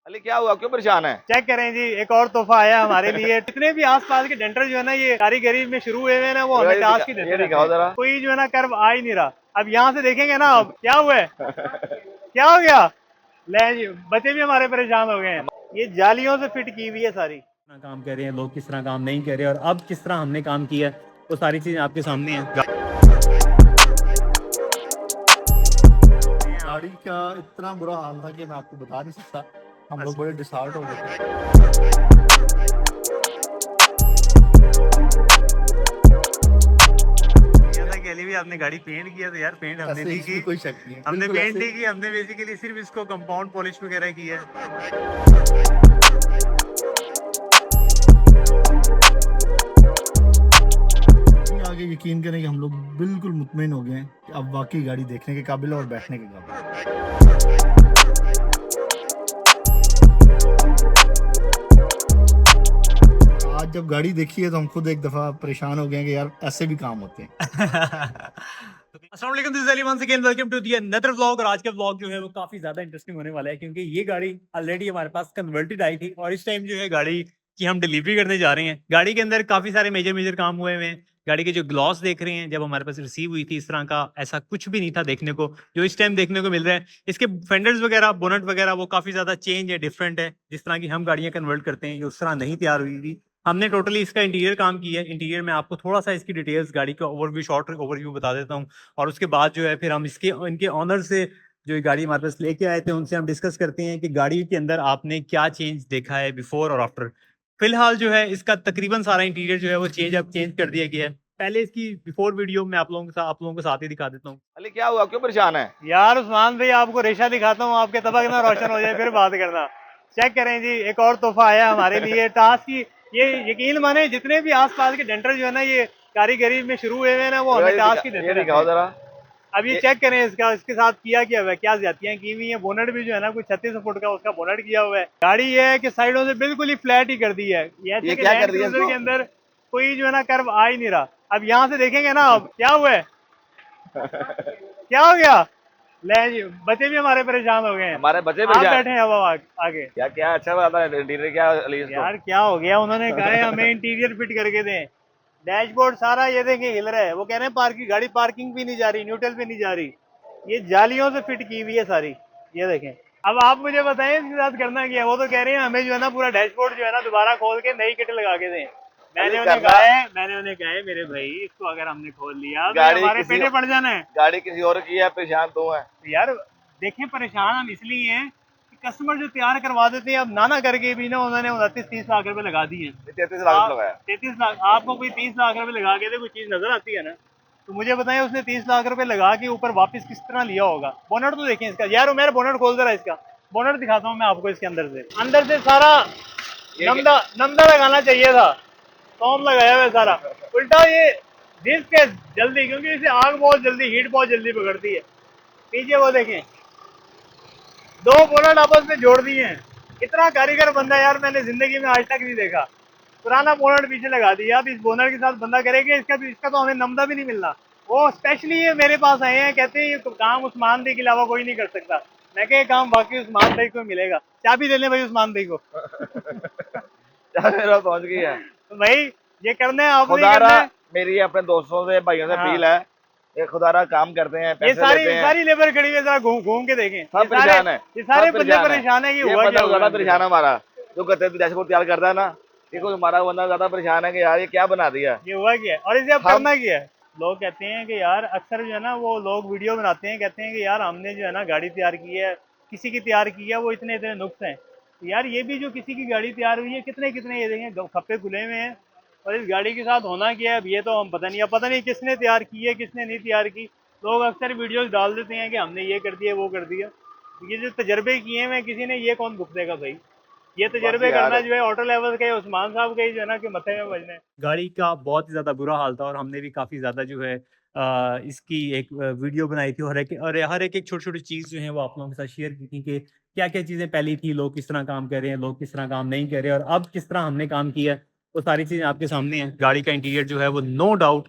अली क्या हुआ, क्यों परेशान है? चेक करें जी, एक और तोहफा आया हमारे लिए। जितने भी आसपास के डेंटर जो है ना, ये कारीगरी में शुरू हुए हैं ना, वो हमें टास्क ही ये देते रहते दिखाओ हैं। जरा। कोई जो है ना कर्व आ ही नहीं रहा। अब यहाँ से देखेंगे ना, अब क्या हुआ है, क्या हो गया। ले जी, बच्चे भी हमारे परेशान हो गए हैं। ये जालियों से फिट की हुई है सारी। किस तरह काम कर रहे हैं लोग, किस तरह काम नहीं कर रहे, और अब किस तरह हमने काम किया, वो सारी चीजें आपके सामने हैं। गाड़ी का इतना बुरा हाल था कि मैं आपको बता नहीं सकता। हम लोग बड़े डिसहार्ट हो गए थे। के लिए भी आपने गाड़ी पेंट किया, तो यार पेंट हमने ऐसे नहीं इसमें की। कोई शक नहीं है, हमने बिल्कुल पेंट ऐसे। नहीं की, हमने बेसिकली सिर्फ इसको कंपाउंड पॉलिश वगैरह की है। आगे यकीन करें कि हम लोग बिल्कुल मुतमईन हो गए हैं कि अब वाकई गाड़ी देखने के काबिल है और बैठने के काबिल है। आज जब गाड़ी देखी है तो हम खुद एक दफा परेशान हो गए हैं कि यार ऐसे भी काम होते हैं। अस्सलाम वालेकुम, this is Ali once again, welcome to the another vlog. और आज का व्लॉग जो है वो काफी ज्यादा इंटरेस्टिंग होने वाला है, क्योंकि ये गाड़ी ऑलरेडी हमारे पास कन्वर्टेड आई थी और इस टाइम जो है गाड़ी की हम डिलीवरी करने जा रहे हैं। गाड़ी के अंदर काफी सारे मेजर मेजर काम हुए हुए हैं। गाड़ी के जो ग्लॉस देख रहे हैं, जब हमारे पास रिसीव हुई थी इस तरह का ऐसा कुछ भी नहीं था देखने को, जो इस टाइम देखने को मिल रहा है। इसके फेंडर्स वगैरह, बोनट वगैरह वो काफी ज्यादा चेंज है, डिफरेंट है। जिस तरह की हम गाड़ियां कन्वर्ट करते हैं, ये उस तरह नहीं तैयार हुई थी। हमने टोटली इसका इंटीरियर काम किया है। इंटीरियर में आपको थोड़ा सा इसकी डिटेल्स, गाड़ी का ओवरव्यू, शॉर्ट ओवरव्यू बता देता हूँ। और उसके बाद जो है फिर हम इसके इनके ऑनर से, जो ये गाड़ी हमारे पास लेके आए थे, उनसे हम डिस्कस करते हैं कि गाड़ी के अंदर आपने क्या चेंज देखा है बिफोर और आफ्टर। फिलहाल जो है इसका तकरीबन सारा इंटीरियर जो है वो चेंज कर दिया गया है। पहले इसकी बिफोर वीडियो मैं आप लोगों को साथ ही दिखा देता हूँ। अली क्या हुआ, क्यों परेशान है? यार उस्मान भाई, आपको रेशा दिखाता हूँ, आपके तबक ना रोशन हो जाए, फिर बात करना। चेक करें जी, एक और तोहफा आया हमारे लिए टास्क की। ये यकीन माने, जितने भी आसपास के डेंटर जो है ना, ये कारीगरी में शुरू हुए हैं ना, वो हमें टास्क ही देते ये रहते दिखाओ हैं। जरा। अब ये चेक करें इसके साथ किया क्या हुआ है, क्या ज्यादतियां की हुई है। बोनट भी जो है ना, कुछ 36 फुट का उसका बोनट किया हुआ है। गाड़ी ये है कि साइडों से बिल्कुल ही फ्लैट ही कर दी है। ये ऐसे ये कि क्या लैंड कर दिया क्रूजर इसको? के अंदर कोई जो है ना कर्व आ ही नहीं रहा। अब यहाँ से देखेंगे ना, अब क्या हुआ है, क्या हो गया। ले जी, बच्चे भी हमारे परेशान हो गए हैं। हमारे बच्चे आप परेशान। बैठे हैं अब आगे। क्या क्या अच्छा बताता है इंटीरियर, क्या अली इसको? यार क्या हो गया, उन्होंने कहा है हमें इंटीरियर फिट करके दें। डैशबोर्ड सारा ये देखें हिल रहा है। वो कह रहे हैं पार्किंग, गाड़ी पार्किंग भी नहीं जा रही, न्यूट्रल पे नहीं जा रही। ये जालियों से फिट की हुई है सारी, ये देखें। अब आप मुझे बताएं इसके साथ करना क्या है। वो तो कह रहे हैं हमें जो है ना पूरा डैशबोर्ड जो है ना दोबारा खोल के नई किट लगा के दें। अली करना। मैंने उन्हें कहा है मेरे भाई, इसको अगर हमने खोल लिया तो ये गाड़ी हमारे किसी पेटे पड़ जाना है। गाड़ी किसी और की है, परेशान तू है। तो यार देखें, परेशान हम इसलिए हैं कि कस्टमर जो तैयार करवा देते हैं, अब नाना करके भी ना उन्होंने 29-30 लाख रुपए लगा दिए हैं। 33 लाख लगाया। 33 लाख, आपको कोई 30 लाख रुपए लगा के दे, कोई चीज नजर आती है ना, तो मुझे बताएं उसने 30 लाख रुपए लगा के ऊपर वापस किस तरह लिया होगा। बोनट तो देखें इसका। यार मेरा बोनट खोल दे रहा है इसका। बोनट दिखाता हूँ मैं आपको इसके अंदर से सारा नमदा नमदा लगाना चाहिए था, टॉम लगाया हुआ है सारा। उल्टा ये डिस्क है जल्दी, क्योंकि इसे आग बहुत जल्दी, हीट बहुत जल्दी पकड़ती है। पीछे वो देखें, दो बोनट आपस में जोड़ दिए हैं। इतना कारीगर बंदा यार मैंने जिंदगी में आज तक नहीं देखा। पुराना बोनट पीछे लगा दिया। अब इस बोनट के साथ बंदा करेगा इसका तो हमें नमदा भी नहीं मिलना। वो स्पेशली ये मेरे पास आए हैं, कहते हैं ये काम उस्मान भाई के अलावा कोई नहीं कर सकता। मैं कहा ये काम बाकी उस्मान भाई को मिलेगा। चाबी दे लें भाई उस्मान भाई को। क्या मेरा पहुंच गई है? तो भाई ये करना है, आपने ही खुदारा, करना है। मेरी अपने दोस्तों से, भाइयों से हाँ। अपील है, ये खुदारा काम करते हैं, ये पैसे सारी लेते हैं। सारी लेबर खड़ी है, जरा घूम घूम के देखें। सब परेशान है, ये सारे सब बंदे परेशान है कि ये हुआ बंदा क्या ज्यादा हुआ। परेशान है हमारा, जो कहते डैशबोर्ड तैयार करता है ना, ये कोई हमारा बंदा ज्यादा परेशान है कि यार ये क्या बना दिया। ये हुआ क्या है और इसे अब हम करना क्या है। लोग कहते हैं कि यार, अक्सर जो है ना वो लोग वीडियो बनाते हैं, कहते हैं कि यार हमने जो है ना गाड़ी तैयार की है, किसी की तैयार की है, वो इतने इतने नुक्स हैं। तो यार ये भी जो किसी की गाड़ी तैयार हुई है, कितने कितने ये देखें खप्पे खुले हुए हैं। और इस गाड़ी के साथ होना क्या है अब ये तो हम पता नहीं। अब पता नहीं किसने तैयार की है, किसने नहीं तैयार की। लोग अक्सर वीडियोस डाल देते हैं कि हमने ये कर दिया, वो कर दिया। ये जो तजर्बे किए हैं किसी ने, ये कौन भुगतेगा देगा भाई। ये बस तजर्बे करना यार, जो है ऑटो लेवल के उस्मान साहब के ही जो है ना कि मथे में बजने। गाड़ी का बहुत ही ज़्यादा बुरा हाल था और हमने भी काफ़ी ज़्यादा जो है इसकी एक वीडियो बनाई थी, और हर एक छोटी छोटी चीज़ जो है वो आप लोगों के साथ शेयर की थी कि क्या क्या चीज़ें पहली थी, लोग किस तरह काम कर रहे हैं, लोग किस तरह काम नहीं कर रहे, और अब किस तरह हमने काम किया है। वो सारी चीज़ें आपके सामने हैं। गाड़ी का इंटीरियर जो है वो नो डाउट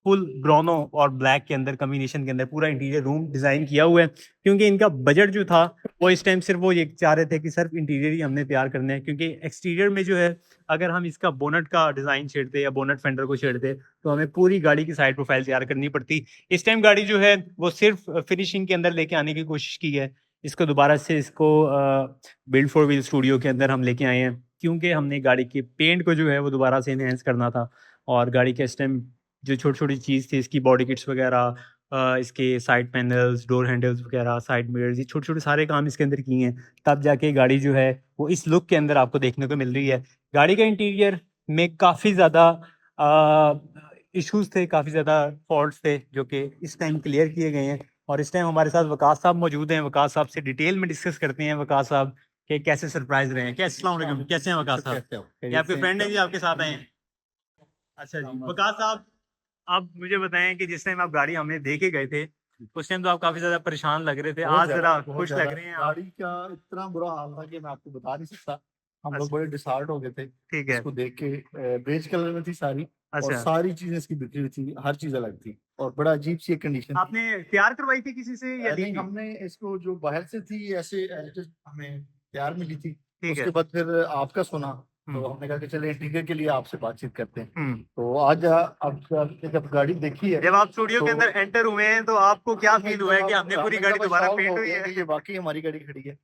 फुल ब्राउनो और ब्लैक के अंदर कॉम्बिनेशन के अंदर पूरा इंटीरियर रूम डिज़ाइन किया हुआ है, क्योंकि इनका बजट जो था वो इस टाइम सिर्फ वो ये चाह रहे थे कि सिर्फ इंटीरियर ही हमने तैयार करना है, क्योंकि एक्सटीरियर में जो है अगर हम इसका बोनट का डिज़ाइन छेड़ते या बोनट फेंडर को छेड़ते तो हमें पूरी गाड़ी की साइड प्रोफाइल तैयार करनी पड़ती। इस टाइम गाड़ी जो है वो सिर्फ फिनिशिंग के अंदर लेके आने की कोशिश की है। इसको दोबारा से इसको बिल्ड फॉर व्हील स्टूडियो के अंदर हम लेके आए हैं, क्योंकि हमने गाड़ी के पेंट को जो है वो दोबारा से इनहेंस करना था। और गाड़ी के इस टाइम जो छोटी-छोटी चीज़ थी, इसकी बॉडी किट्स वगैरह, इसके साइड पैनल्स, डोर हैंडल्स वगैरह, साइड मिरर्स, ये छोटे-छोटे सारे काम इसके अंदर किए हैं। तब जाके गाड़ी जो है वो इस लुक के अंदर आपको देखने को मिल रही है। गाड़ी का इंटीरियर में काफ़ी ज़्यादा इश्यूज़ थे, काफ़ी ज़्यादा फॉल्ट्स थे, जो कि इस टाइम क्लियर किए गए हैं। और इस टाइम हमारे साथ वकास साहब मौजूद हैं। वकास साहब से डिटेल में डिस्कस करते हैं। वकास साहब के कैसे सरप्राइज़ रहे हैं? अस्सलाम वालेकुम, कैसे हैं वकास साहब? ये आपके फ्रेंड हैं जी, आपके साथ आए हैं? अच्छा जी, वकास साहब, आप मुझे बताएं कि जिस टाइम आप गाड़ी हमें दे के गए थे, उस टाइम तो आप काफी ज्यादा परेशान लग रहे थे। आज जरा खुश लग रहे हैं आप। गाड़ी का इतना बुरा हाल था कि मैं आपको बता नहीं सकता। हम लोग अच्छा। बड़े डिसहार्ट हो गए थे ठीक है। इसको देख के। बेज कलर में थी सारी, और अच्छा, सारी चीजें इसकी बिखरी हुई थी, हर चीज अलग थी और बड़ा अजीब सी कंडीशन थी। आपने तैयार करवाई थी किसी से या ली नहीं, थी? हमने इसको जो बाहर से थी ऐसे हमें तैयार मिली थी। ठीक उसके है। बाद फिर आपका सुना, तो हम्म, हमने कहा कि चले इंटीरियर के लिए आपसे बातचीत करते हैं। हम्म। तो आज अब जब गाड़ी देखी है, जब आप स्टूडियो के तो अंदर एंटर हुए हैं तो आपको क्या हम फील हुआ है कि हमने पूरी एकदम गाड़ी दोबारा shocked पेंट हो हुई गए है? कि ये वाकई हमारी गाड़ी खड़ी है।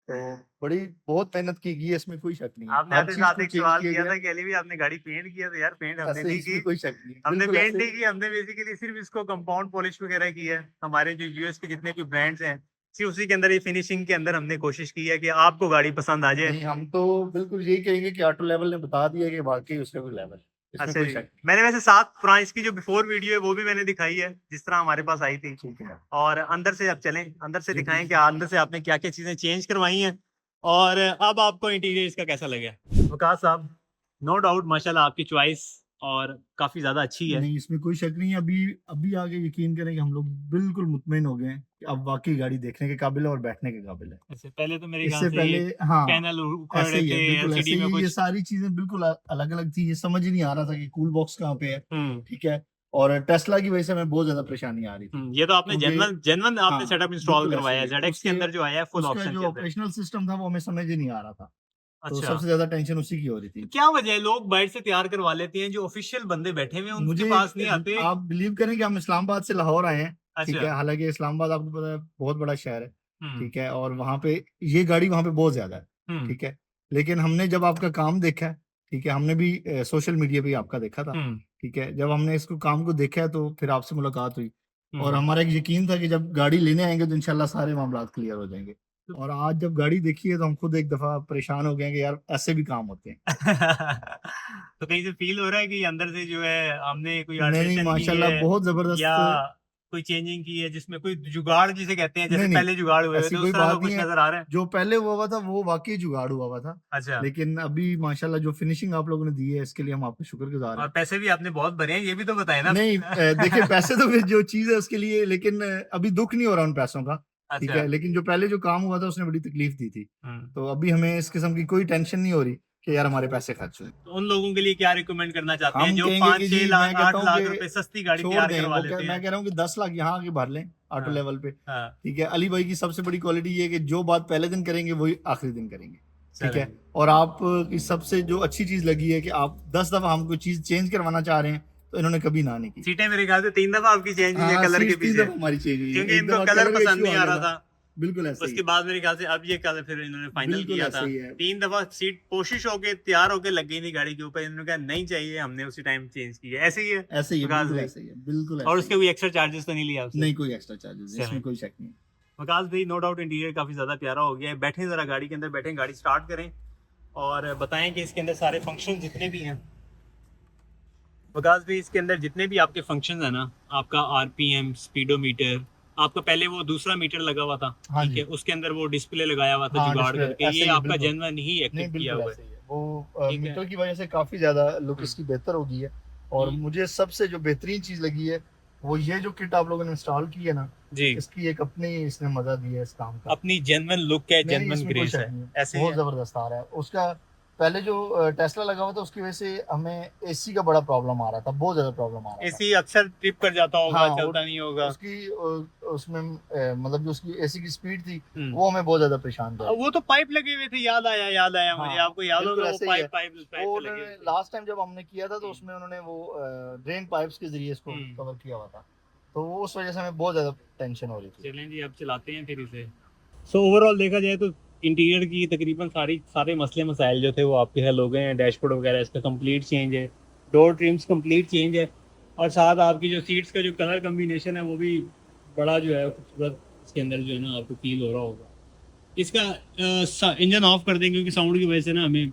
तो बड़ी बहुत मेहनत की गई है, इसमें कोई शक नहीं है। आपने हर आते चीज साथ को एक चेंज सवाल किया किया गया, था कि अली भी आपने गाड़ी पेंट किया, तो यार पेंट हमने ऐसे नहीं इसमें की। कोई शक नहीं है, हमने बिल्कुल पेंट ऐसे। नहीं की, हमने बेसिकली सिर्फ इसको कंपाउंड पॉलिश वगैरह की है। हमारे जो यूएस के जितने भी ब्रांड्स हैं, सिर्फ उसी के अंदर ये फिनिशिंग के अंदर हमने कोशिश की है कि आपको गाड़ी पसंद आ जाए। नहीं, हम तो बिल्कुल यही कहेंगे कि ऑटो लेवल ने बता दिया कि वाकई उसका कोई लेवल, इसमें अच्छा कोई जी, शक मैंने वैसे साथ पुरानी इसकी जो बिफोर वीडियो है वो भी मैंने दिखाई है, जिस तरह हमारे पास आई थी। नहीं। ठीक है और अंदर से अब चलें, अंदर से जी, दिखाएं जी। कि अंदर से आपने क्या क्या चीजें चेंज करवाई हैं और अब आपको इंटीरियर इसका कैसा लगा। वकास साहब, नो डाउट माशाल्लाह आपकी चॉइस और काफी ज्यादा अच्छी है। नहीं, इसमें कोई शक नहीं है। अभी अभी आगे यकीन करें कि हम लोग बिल्कुल मुतमईन हो गए हैं कि अब वाकई गाड़ी देखने के काबिल है और बैठने के काबिल है। इससे पहले तो मेरे ख्याल इससे से पहले, ये हाँ, पैनल उखड़ ऐसे रहे ही है, थे, बिल्कुल ऐसे एलसीडी ही में है। ये कुछ। सारी चीजें बिल्कुल अलग अलग थी, ये समझ ही नहीं आ रहा था कि कूल बॉक्स कहाँ पे है। हम्म, ठीक है। और टेस्ला की वजह से हमें बहुत ज्यादा परेशानी आ रही थी, ये तो आपने क्योंकि जेन्युइन जेन्युइन आपने हाँ, सेटअप इंस्टॉल बिल्कुल ऐसे करवाया ही है। है। जेडएक्स के उसके अंदर जो आया है फुल उसका ऑप्शन जो के अंदर। ऑपरेशनल सिस्टम था वो हमें समझ ही नहीं आ रहा था, तो अच्छा, सबसे ज्यादा टेंशन उसी की हो रही थी। क्या वजह है लोग बाहर से तैयार करवा लेते हैं, जो ऑफिशियल बंदे बैठे हुए हैं उनके मुझे पास नहीं आते? आप बिलीव करें कि हम इस्लामाबाद से लाहौर आए हैं। ठीक अच्छा। है, हालांकि इस्लामाबाद आपको पता है बहुत बड़ा शहर है। हम्म, ठीक है, और वहाँ पे ये गाड़ी वहाँ पे बहुत ज्यादा है। हम्म, ठीक है, लेकिन हमने जब आपका काम देखा है, ठीक है, हमने भी सोशल मीडिया पे ही आपका देखा था। हम्म, ठीक है, जब हमने इसको काम को देखा है तो फिर आपसे मुलाकात हुई, और हम्म। हमारा एक यकीन था कि जब गाड़ी लेने आएंगे तो इंशाल्लाह सारे मामला क्लियर हो जाएंगे। और आज जब गाड़ी देखी है तो हम खुद एक दफा परेशान हो गए हैं कि यार ऐसे भी काम होते हैं। तो कहीं से फील हो रहा है कि अंदर से जो है हमने कोई नहीं नहीं, अल्टरेशन की माशाल्लाह है बहुत या जबरदस्त। कोई चेंजिंग की है, जिसमें कोई जुगाड़ जिसे कहते हैं, जैसे नहीं नहीं, पहले जुगाड़ हुए हुए ऐसी थे कोई उस तरह का बात कुछ नहीं है। नजर आ रहा है? जो पहले हुआ था वो वाकई जुगाड़ हुआ था। अच्छा। लेकिन अभी माशाल्लाह जो फिनिशिंग आप लोगों ने दी है, इसके लिए हम आपके शुक्रगुजार और हैं। पैसे भी आपने बहुत भरे हैं, ये भी तो बताए ना। नहीं, देखिए पैसे तो फिर जो चीज है उसके लिए, लेकिन अभी दुख नहीं हो रहा उन पैसों का। ठीक अच्छा। है, लेकिन जो पहले जो काम हुआ था उसने बड़ी तकलीफ दी थी। हम्म। तो अभी हमें इस किस्म की कोई टेंशन नहीं हो रही कि यार हमारे पैसे खर्च हुए। तो उन लोगों के लिए क्या रिकमेंड करना चाहते हैं हम जो कहेंगे पाँच कि छह जी, मैं लाख कहता 8 हूँ लाख कि रुपए सस्ती गाड़ी छोड़ तैयार दें करवा वो, लेते मैं हैं? कह रहा हूँ कि 10 लाख यहाँ आके भर लें ऑटो हाँ, लेवल पे। हाँ। ठीक है, अली भाई की सबसे बड़ी क्वालिटी ये है कि जो बात पहले दिन करेंगे वही आखिरी दिन करेंगे। ठीक चलें। है, और आप की सबसे जो अच्छी चीज लगी है कि आप 10 दफा हम कोई चीज चेंज करवाना चाह रहे हैं तो इन्होंने कभी ना नहीं की। सीटें मेरे ख्याल से 3 दफा आपकी चेंज हुई है हाँ, कलर के सीट 3 दफा पीछे, हमारी चेंज हुई है, क्योंकि एक इनको दफा कलर कलर का पसंद इशू नहीं आ आ गया रहा था। था। बिल्कुल ऐसे ही उसके बाद मेरे ख्याल से अब ये कलर फिर इन्होंने फाइनल बिल्कुल किया ऐसे था। ही है। 3 दफा सीट कोशिश होके तैयार होके लग गई थी गाड़ी के ऊपर, इन्होंने कहा नहीं चाहिए, हमने उसी टाइम चेंज की है। ऐसे ही है ऐसे ही है, विकास बिल्कुल भाई? ऐसे ही है, बिल्कुल और ऐसे उसके ही कोई एक्स्ट्रा चार्जेस तो नहीं लिया है। आपसे? नहीं, कोई एक्स्ट्रा चार्जेस चलें। इसमें कोई शक नहीं। विकास भाई, नो डाउट इंटीरियर काफी ज्यादा प्यारा हो गया है। बैठे जरा गाड़ी के अंदर, बैठे गाड़ी स्टार्ट करें और बताएं कि इसके अंदर सारे फंक्शन जितने भी हैं। विकास भाई, इसके अंदर जितने भी आपके फंक्शन है ना, आपका आरपीएम, स्पीडोमीटर, आपका पहले वो दूसरा मीटर लगा हुआ था, हाँ ठीक जी। है, उसके अंदर वो डिस्प्ले लगाया हुआ था हाँ, जुगाड़ डिस्प्ले करके, ऐसे ये ही है, आपका बिल्कुल। जेन्युइन ही नहीं, एक्टिव किया बिल्कुल हुआ ऐसे है? ही है वो, ठीक है। मीटर की वजह से काफी ज्यादा लुक हम्म। इसकी बेहतर हो गई है। और हम्म। मुझे सबसे जो बेहतरीन चीज लगी है वो ये जो किट आप लोगों ने इंस्टॉल की है ना, जी, इसकी एक अपनी इसने मजा दी है इस काम का। अपनी जेन्युइन लुक है, नहीं, जेन्युइन इसमें कोई ग्रेस शक है, नहीं है, ऐसे ही बहुत है। जबरदस्त आ रहा है उसका। पहले जो टेस्ला लगा हुआ था उसकी वजह से हमें एसी का बड़ा प्रॉब्लम आ रहा था, बहुत ज्यादा प्रॉब्लम आ रहा था। एसी अक्सर ट्रिप कर जाता होगा, हाँ, चलता नहीं होगा। उसकी उसमें मतलब जो उसकी एसी की स्पीड थी हम्म। वो हमें बहुत ज्यादा परेशान कर वो तो पाइप लगे हुए थे, याद आया मुझे। हाँ, आपको याद बिल्कुल होगा वो ऐसे ही है। पाइप वो लगे हुए थे। लास्ट टाइम जब हमने किया था तो उसमें उन्होंने वो ड्रेन पाइप्स के जरिए इसको कवर किया हुआ था, तो वो उस वजह से हमें बहुत ज्यादा टेंशन हो रही थी। चलें जी, अब चलाते हैं फिर इसे। सो ओवरऑल देखा जाए तो इंटीरियर की तकरीबन सारे मसले मसाइल जो थे वो आपके हल हो गए हैं। डैशबोर्ड वगैरह इसका कंप्लीट चेंज है, डोर ट्रिम्स कंप्लीट चेंज है, और साथ आपकी जो सीट्स का जो कलर कम्बिनेशन है वो भी बड़ा जो है खूबसूरत इसके अंदर जो है ना आपको फील हो रहा होगा। इसका इंजन ऑफ कर दें क्योंकि साउंड की वजह से ना हमें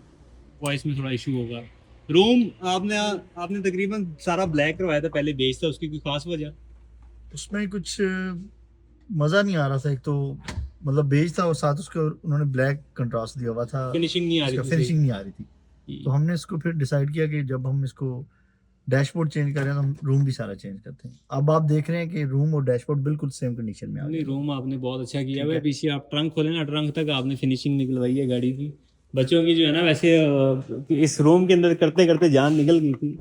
वॉइस में थोड़ा इशू होगा। रूम आपने तकरीबन सारा ब्लैक करवाया था, पहले बेच था, उसकी कोई खास वजह? उसमें कुछ मजा नहीं आ रहा था, एक तो मतलब बेज था और साथ उसके उन्होंने ब्लैक कंट्रास्ट दिया हुआ था, फिनिशिंग नहीं आ रही थी, फिनिशिंग नहीं आ रही थी। तो हमने इसको फिर डिसाइड किया कि जब हम इसको डैशबोर्ड चेंज कर रहे हैं तो हम रूम भी सारा चेंज करते हैं। अब आप देख रहे हैं कि रूम और डैशबोर्ड बिल्कुल सेम कंडीशन में आ नहीं, गए। रूम आपने बहुत अच्छा किया ठीक है। है। पीछे आप ट्रंक खोले ना, ट्रंक तक आपने फिनिशिंग निकलवाई है गाड़ी की। बच्चों की जो है ना वैसे इस रूम के अंदर करते करते जान निकल गई थी।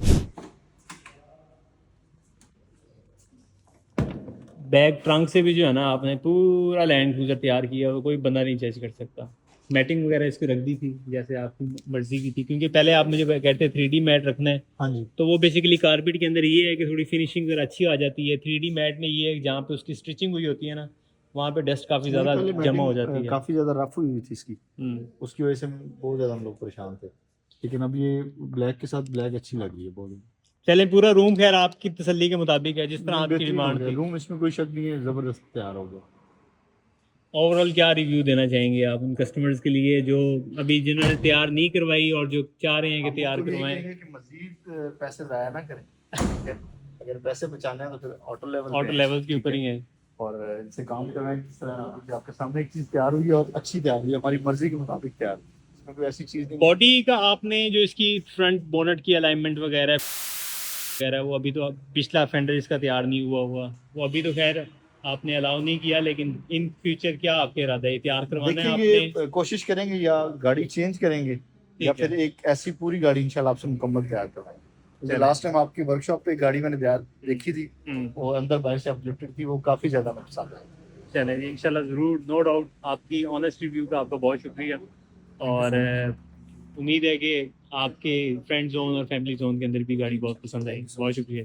बैक ट्रंक से भी जो है ना आपने पूरा लैंड क्रूजर तैयार किया, वो कोई बंदा नहीं जज कर सकता। मैटिंग वगैरह इसकी रख दी थी जैसे आपकी मर्जी की थी, क्योंकि पहले आप मुझे कहते हैं 3D मैट रखना है, हाँ जी, तो वो बेसिकली कारपेट के अंदर ये है कि थोड़ी फिनिशिंग जरा अच्छी आ जाती है। 3D मैट में ये है जहाँ पे उसकी स्टिचिंग हुई होती है ना, वहाँ पे डस्ट काफ़ी ज़्यादा जमा हो जाती है। काफी ज्यादा रफ हुई थी इसकी, हम्म। उसकी वजह से बहुत ज्यादा हम लोग परेशान थे। लेकिन अब ये ब्लैक के साथ ब्लैक अच्छी लग रही है बहुत। चले, पूरा रूम खैर आपकी तसल्ली के मुताबिक है, जिस तरह आपकी डिमांड थी। रूम इसमें कोई शक नहीं है, जबरदस्त तैयार हो गया। ओवरऑल क्या रिव्यू देना चाहेंगे आप उन कस्टमर्स के लिए जो अभी जिन्होंने तैयार नहीं करवाई और जो चाह रहे हैं कि तैयार करवाएं? कि मजीद पैसे जाया ना करें। अगर पैसे बचाने हैं तो फिर ऑटो लेवल के ऊपर ही है। और इनसे काम करवाएं जिस तरह अभी आपके सामने एक चीज तैयार हुई है और अच्छी तैयार हुई है, हमारी मर्जी के मुताबिक तैयार, इसमें कोई ऐसी चीज नहीं। बॉडी का आपने जो इसकी फ्रंट बोनट की अलाइनमेंट वगैरह वो अभी तो पिछला फेंडर इसका तैयार नहीं हुआ वो अभी तो खैर आपने अलाउ नहीं किया, लेकिन इन फ्यूचर क्या आपके इरादा है, तैयार करवाना है देखिए आपने? ये कोशिश करेंगे या गाड़ी चेंज करेंगे या फिर एक ऐसी पूरी गाड़ी इंशाल्लाह आपसे मुकम्मल तैयार करवाएंगे। लास्ट टाइम आपकी वर्कशॉप पे गाड़ी मैंने देखी थी, वो अंदर बाहर से अपलिफ्टेड थी, वो काफी ज्यादा मुझे पसंद आई। चलें जी, इंशाल्लाह ज़रूर, नो डाउट। आपकी ऑनेस्ट रिव्यू का आपका बहुत शुक्रिया, और उम्मीद है कि आपके फ्रेंड जोन और फैमिली जोन के अंदर भी गाड़ी बहुत पसंद आई। बहुत शुक्रिया।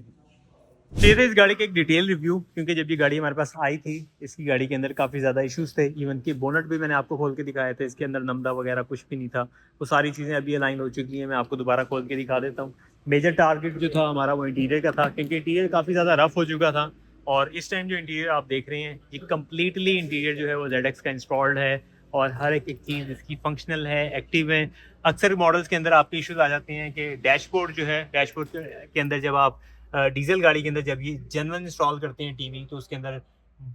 तो ये था इस गाड़ी का एक डिटेल रिव्यू, क्योंकि जब ये गाड़ी हमारे पास आई थी इसकी गाड़ी के अंदर काफ़ी ज़्यादा इश्यूज़ थे। इवन कि बोनट भी मैंने आपको खोल के दिखाए थे, इसके अंदर नमदा वगैरह कुछ भी नहीं था। वो सारी चीज़ें अभी अलाइन हो चुकी हैं, मैं आपको दोबारा खोल के दिखा देता हूँ। मेजर टारगेट जो था हमारा वो इंटीरियर का था, क्योंकि इंटीरियर काफ़ी ज़्यादा रफ हो चुका था, और इस टाइम जो इंटीरियर आप देख रहे हैं ये कम्प्लीटली इंटीरियर जो है वो ZX का इंस्टॉल्ड है, और हर एक चीज़ इसकी फंक्शनल है, एक्टिव है। अक्सर मॉडल्स के अंदर आपके इश्यूज आ जाते हैं कि डैशबोर्ड जो है, डैशबोर्ड के अंदर जब आप डीजल गाड़ी के अंदर जब ये जनरल इंस्टॉल करते हैं टीवी, तो उसके अंदर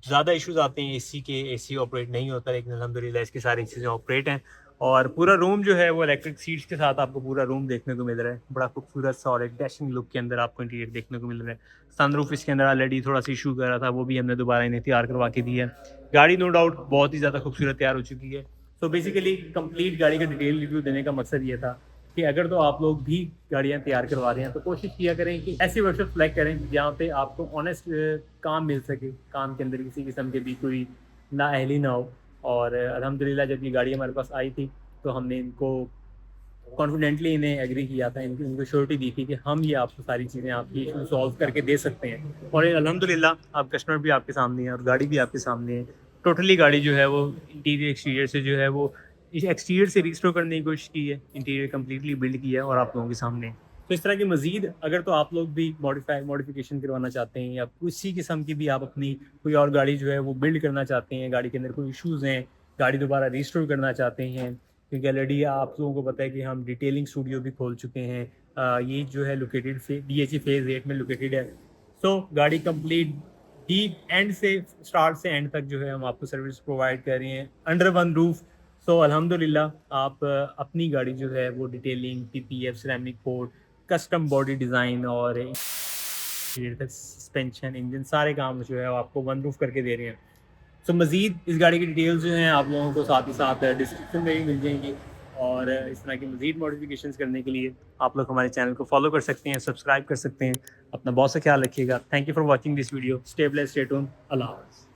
ज़्यादा इश्यूज आते हैं एसी के, एसी ऑपरेट नहीं होता, लेकिन अल्हम्दुलिल्लाह इसकी सारी चीज़ें ऑपरेट हैं। और पूरा रूम जो है वो इलेक्ट्रिक सीट्स के साथ आपको पूरा रूम देखने को मिल रहा है, बड़ा खूबसूरत सा और एक डैशिंग लुक के अंदर आपको इंटीरियर देखने को मिल रहा है। सनरूफ इसके अंदर ऑलरेडी थोड़ा सा इशू कर रहा था, वो भी हमने दोबारा इन्हें तैयार करवा के दी है। गाड़ी नो डाउट बहुत ही ज़्यादा खूबसूरत तैयार हो चुकी है। तो बेसिकली कंप्लीट गाड़ी का डिटेल रिव्यू देने का मकसद ये था कि अगर तो आप लोग भी गाड़ियाँ तैयार करवा रहे हैं तो कोशिश किया करें कि ऐसी वर्कशॉप सेलेक्ट करें जहाँ पे आपको ऑनेस्ट काम मिल सके, काम के अंदर किसी किस्म के भी कोई नाअहली ना हो। और अल्हम्दुलिल्लाह जब ये गाड़ी हमारे पास आई थी तो हमने इनको कॉन्फिडेंटली इन्हें एग्री किया था, इनको श्योरिटी दी थी कि हम ये आपको सारी चीज़ें आपकी इशू सॉल्व करके दे सकते हैं। और अल्हम्दुलिल्लाह आप कस्टमर भी आपके सामने है और गाड़ी भी आपके सामने है। टोटली गाड़ी जो है वो इंटीरियर एक्सटीरियर से जो है वो एक्सटीरियर से रिस्टोर करने की कोशिश की है, इंटीरियर कम्प्लीटली बिल्ड किया है और आप लोगों के सामने। तो इस तरह की मज़ीद अगर तो आप लोग भी मॉडिफिकेशन करवाना चाहते हैं या किसी किस्म की भी आप अपनी कोई और गाड़ी जो है वो बिल्ड करना चाहते हैं, गाड़ी के अंदर कोई इश्यूज़ हैं, गाड़ी दोबारा रिस्टोर करना चाहते हैं, क्योंकि ऑलरेडी आप लोगों को पता है कि हम डिटेलिंग स्टूडियो भी खोल चुके हैं। ये जो है लोकेटेड DHE फेज़ 8 में लोकेटेड है। सो गाड़ी कंप्लीट डीप एंड से स्टार्ट से एंड तक जो है हम आपको सर्विस प्रोवाइड कर रहे हैं अंडर वन रूफ। सो अल्हम्दुलिल्लाह आप अपनी गाड़ी जो है वो detailing, PPF, ceramic code, custom body design और सस्पेंशन, इंजन, सारे काम जो है आपको वन रूफ करके दे रहे हैं। सो मज़ीद इस गाड़ी की डिटेल्स जो हैं आप लोगों को साथ ही साथ डिस्क्रिप्शन में भी मिल जाएंगी। और इस तरह की मज़ीद मॉडिफिकेशन करने के लिए आप लोग हमारे चैनल को फॉलो कर सकते हैं, सब्सक्राइब कर सकते हैं। अपना बहुत सा ख्याल रखिएगा। Thank you for watching this video. Stay blessed, stay tuned. Allah हाफ़िज़।